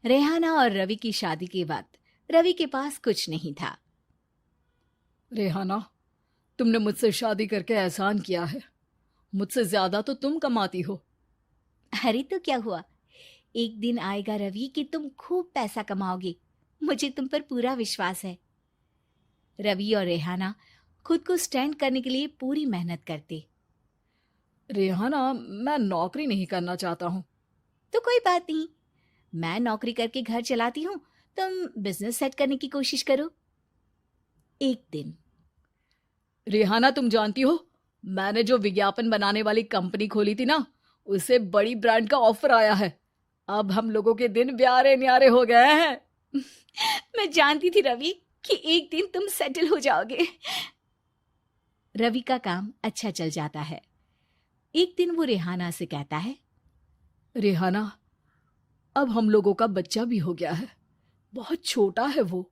रेहाना और रवि की शादी के वक्त रवि के पास कुछ नहीं था। रेहाना, तुमने मुझसे शादी करके एहसान किया है। मुझसे ज्यादा तो तुम कमाती हो। अरे तो क्या हुआ, एक दिन आएगा रवि कि तुम खूब पैसा कमाओगे। मुझे तुम पर पूरा विश्वास है। रवि और रेहाना खुद को स्टैंड करने के लिए पूरी मेहनत करते। रेहाना, मैं नौकरी नहीं करना चाहता हूँ। तो कोई बात नहीं, मैं नौकरी करके घर चलाती हूँ, तुम बिजनेस सेट करने की कोशिश करो। एक दिन रेहाना, तुम जानती हो, मैंने जो विज्ञापन बनाने वाली कंपनी खोली थी ना, उसे बड़ी ब्रांड का ऑफर आया है। अब हम लोगों के दिन ब्यारे न्यारे हो गए हैं। मैं जानती थी रवि कि एक दिन तुम सेटल हो जाओगे। रवि का काम अच्छा चल जाता है। एक दिन वो रेहाना से कहता है, रेहाना, अब हम लोगों का बच्चा भी हो गया है। बहुत छोटा है वो।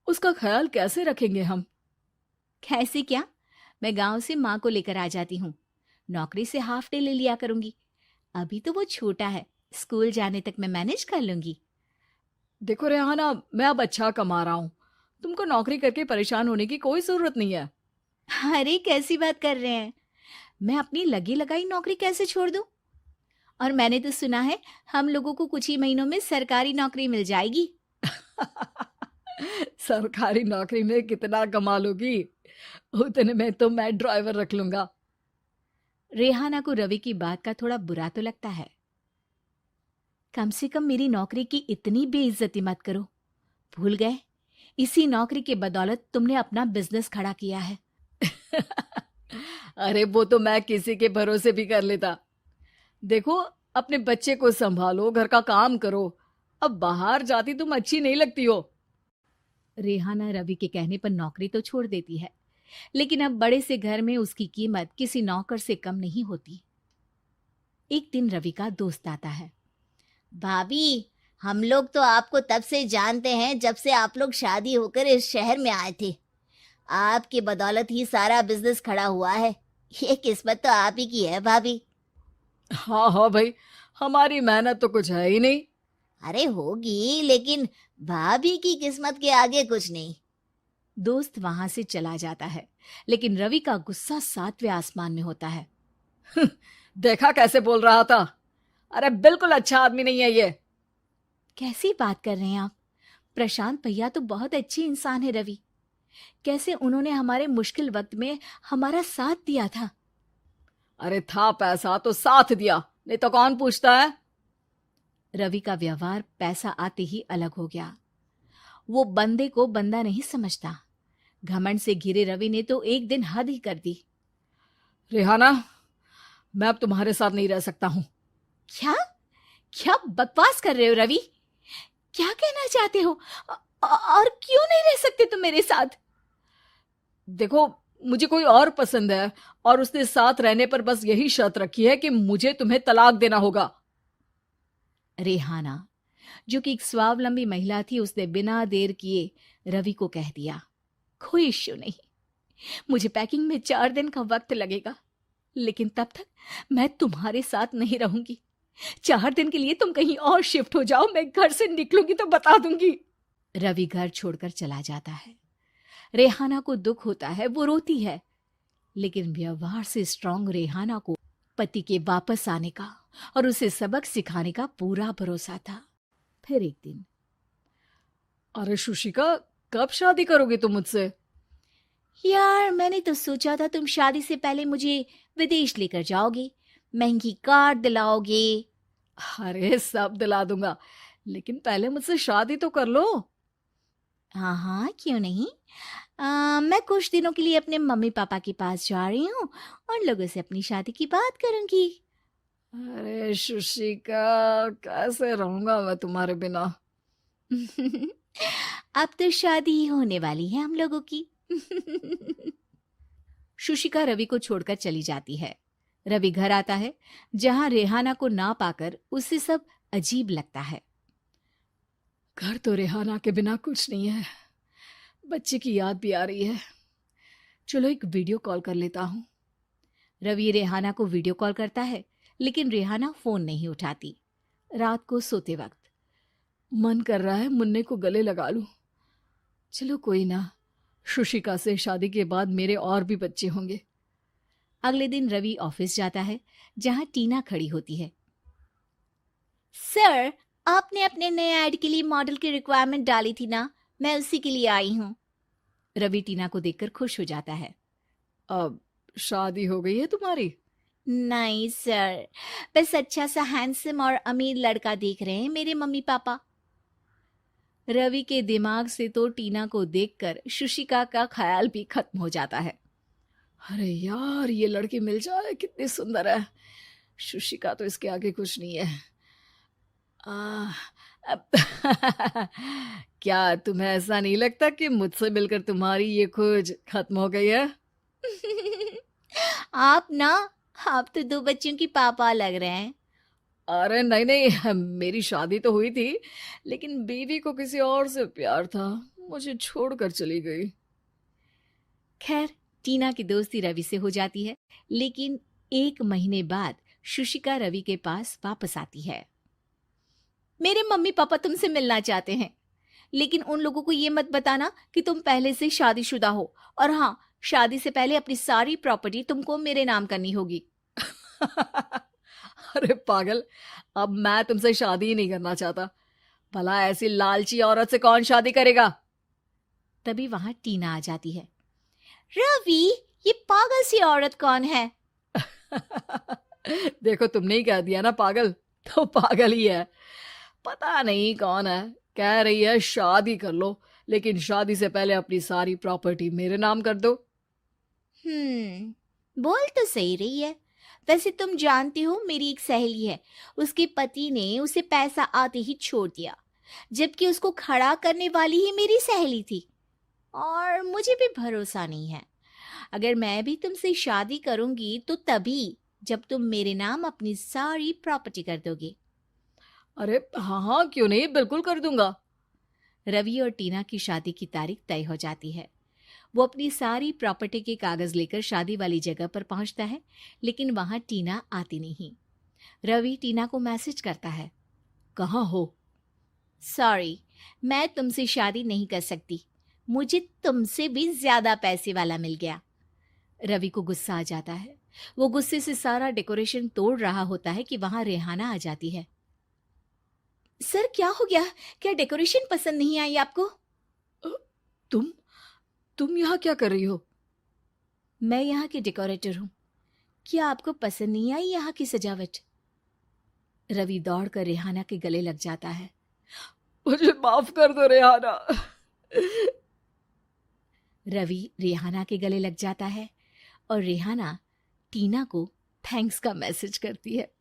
उसका ख्याल कैसे रखेंगे हम? कैसे क्या, मैं गांव से माँ को लेकर आ जाती हूँ। नौकरी से हाफ डे ले लिया करूंगी। अभी तो वो छोटा है, स्कूल जाने तक मैं मैनेज कर लूंगी। देखो रेहाना, मैं अब अच्छा कमा रहा हूँ। तुमको नौकरी करके परेशान होने की कोई जरूरत नहीं है। अरे कैसी बात कर रहे हैं, मैं अपनी लगी लगाई नौकरी कैसे छोड़ दूं? और मैंने तो सुना है हम लोगों को कुछ ही महीनों में सरकारी नौकरी मिल जाएगी। सरकारी नौकरी में कितना कमा लोगी? उतने में तो मैं ड्राइवर रख लूंगा। रेहाना को रवि की बात का थोड़ा बुरा तो लगता है। कम से कम मेरी नौकरी की इतनी बेइज्जती मत करो। भूल गए, इसी नौकरी के बदौलत तुमने अपना बिजनेस खड़ा किया है। अरे वो तो मैं किसी के भरोसे भी कर लेता। देखो, अपने बच्चे को संभालो, घर का काम करो। अब बाहर जाती तुम अच्छी नहीं लगती हो। रेहाना रवि के कहने पर नौकरी तो छोड़ देती है, लेकिन अब बड़े से घर में उसकी कीमत किसी नौकर से कम नहीं होती। एक दिन रवि का दोस्त आता है। भाभी, हम लोग तो आपको तब से जानते हैं जब से आप लोग शादी होकर इस शहर में आए थे। आपकी बदौलत ही सारा बिजनेस खड़ा हुआ है। ये किस्मत तो आप ही की है भाभी। हाँ हाँ भाई, हमारी मेहनत तो कुछ है ही नहीं। अरे होगी, लेकिन भाभी की किस्मत के आगे कुछ नहीं। दोस्त वहां से चला जाता है, लेकिन रवि का गुस्सा सातवें आसमान में होता है। देखा कैसे बोल रहा था? अरे बिल्कुल अच्छा आदमी नहीं है ये। कैसी बात कर रहे हैं आप? प्रशांत भैया तो बहुत अच्छे इंसान है रवि। कैसे उन्होंने हमारे मुश्किल वक्त में हमारा साथ दिया था। अरे था पैसा तो साथ दिया, नहीं तो कौन पूछता है? रवि का व्यवहार पैसा आते ही अलग हो गया। वो बंदे को बंदा नहीं समझता। घमंड से घिरे रवि ने तो एक दिन हद ही कर दी। रेहाना, मैं अब तुम्हारे साथ नहीं रह सकता हूँ। क्या क्या बकवास कर रहे हो रवि? क्या कहना चाहते हो? और क्यों नहीं रह सकते तुम मेरे साथ? देखो, मुझे कोई और पसंद है, और उसने साथ रहने पर बस यही शर्त रखी है कि मुझे तुम्हें तलाक देना होगा। रेहाना, जो कि एक स्वावलंबी महिला थी, उसने बिना देर किए रवि को कह दिया, कोई इश्यू नहीं, मुझे पैकिंग में 4 दिन का वक्त लगेगा, लेकिन तब तक मैं तुम्हारे साथ नहीं रहूंगी। 4 दिन के लिए तुम कहीं और शिफ्ट हो जाओ, मैं घर से निकलूंगी तो बता दूंगी। रवि घर छोड़कर चला जाता है। रेहाना को दुख होता है, वो रोती है, लेकिन व्यवहार से स्ट्रांग रेहाना को पति के वापस आने का और उसे सबक सिखाने का पूरा भरोसा था। फिर एक दिन, अरे शुशिका, कब शादी करोगे तुम मुझसे? यार मैंने तो सोचा था तुम शादी से पहले मुझे विदेश लेकर जाओगे, महंगी कार दिलाओगे। अरे सब दिला दूंगा, लेकिन पहले मुझसे शादी तो कर लो। हाँ हाँ, क्यों नहीं। मैं कुछ दिनों के लिए अपने मम्मी पापा के पास जा रही हूँ और लोगों से अपनी शादी की बात करूंगी। अरे शुशिका, कैसे रहूंगा मैं तुम्हारे बिना? अब तो शादी ही होने वाली है हम लोगों की। शुशिका रवि को छोड़कर चली जाती है। रवि घर आता है, जहां रेहाना को ना पाकर उसे सब अजीब लगता है। घर तो रेहाना के बिना कुछ नहीं है। बच्चे की याद भी आ रही है। चलो एक वीडियो कॉल कर लेता हूँ। रवि रेहाना को वीडियो कॉल करता है, लेकिन रेहाना फोन नहीं उठाती। रात को सोते वक्त मन कर रहा है मुन्ने को गले लगा लूं। चलो कोई ना, शुशिका से शादी के बाद मेरे और भी बच्चे होंगे। अगले दिन रवि ऑफिस जाता है, जहां टीना खड़ी होती है। सर, आपने अपने नए ऐड के लिए मॉडल की रिक्वायरमेंट डाली थी ना, मैं उसी के लिए आई हूँ। रवि टीना को देखकर खुश हो जाता है। अब शादी हो गई है तुम्हारी? नहीं सर, बस अच्छा सा हैंडसम और अमीर लड़का देख रहे हैं मेरे मम्मी पापा। रवि के दिमाग से तो टीना को देखकर शुशिका का ख्याल भी खत्म हो जाता है। अरे यार, ये लड़की मिल जाए कितनी सुंदर है। शुशिका तो इसके आगे कुछ नहीं है। अब क्या तुम्हें ऐसा नहीं लगता कि मुझसे मिलकर तुम्हारी ये खोज खत्म हो गई है? आप तो 2 बच्चों की पापा लग रहे हैं। अरे नहीं नहीं, मेरी शादी तो हुई थी, लेकिन बीवी को किसी और से प्यार था, मुझे छोड़कर चली गई। खैर, टीना की दोस्ती रवि से हो जाती है, लेकिन 1 महीने बाद शुशिका रवि के पास वापस आती है। मेरे मम्मी पापा तुमसे मिलना चाहते हैं, लेकिन उन लोगों को ये मत बताना कि तुम पहले से शादीशुदा हो, और हाँ, शादी से पहले अपनी सारी प्रॉपर्टी तुमको मेरे नाम करनी होगी। अरे पागल, अब मैं तुमसे शादी ही नहीं करना चाहता। भला ऐसी लालची औरत से कौन शादी करेगा? तभी वहां टीना आ जाती है। रवि, ये पागल सी औरत कौन है? देखो, तुमने ही कह दिया ना पागल, तो पागल ही है। पता नहीं कौन है, कह रही है शादी कर लो, लेकिन शादी से पहले अपनी सारी प्रॉपर्टी मेरे नाम कर दो। बोल तो सही रही है। वैसे तुम जानती हो, मेरी एक सहेली है, उसके पति ने उसे पैसा आते ही छोड़ दिया, जबकि उसको खड़ा करने वाली ही मेरी सहेली थी। और मुझे भी भरोसा नहीं है। अगर मैं भी तुमसे शादी करूंगी तो तभी जब तुम मेरे नाम अपनी सारी प्रॉपर्टी कर दोगे। अरे हाँ हाँ, क्यों नहीं, बिल्कुल कर दूंगा। रवि और टीना की शादी की तारीख तय हो जाती है। वो अपनी सारी प्रॉपर्टी के कागज लेकर शादी वाली जगह पर पहुंचता है, लेकिन वहां टीना आती नहीं। रवि टीना को मैसेज करता है। कहाँ हो? सॉरी, मैं तुमसे शादी नहीं कर सकती, मुझे तुमसे भी ज्यादा पैसे वाला मिल गया। रवि को गुस्सा आ जाता है। वो गुस्से से सारा डेकोरेशन तोड़ रहा होता है कि वहां रेहाना आ जाती है। सर, क्या हो गया? क्या डेकोरेशन पसंद नहीं आई आपको? तुम यहाँ क्या कर रही हो? मैं यहाँ की डेकोरेटर हूँ। क्या आपको पसंद नहीं आई यहाँ की सजावट? रवि दौड़कर रेहाना के गले लग जाता है। मुझे माफ कर दो रेहाना। रवि रेहाना के गले लग जाता है और रेहाना टीना को थैंक्स का मैसेज करती है।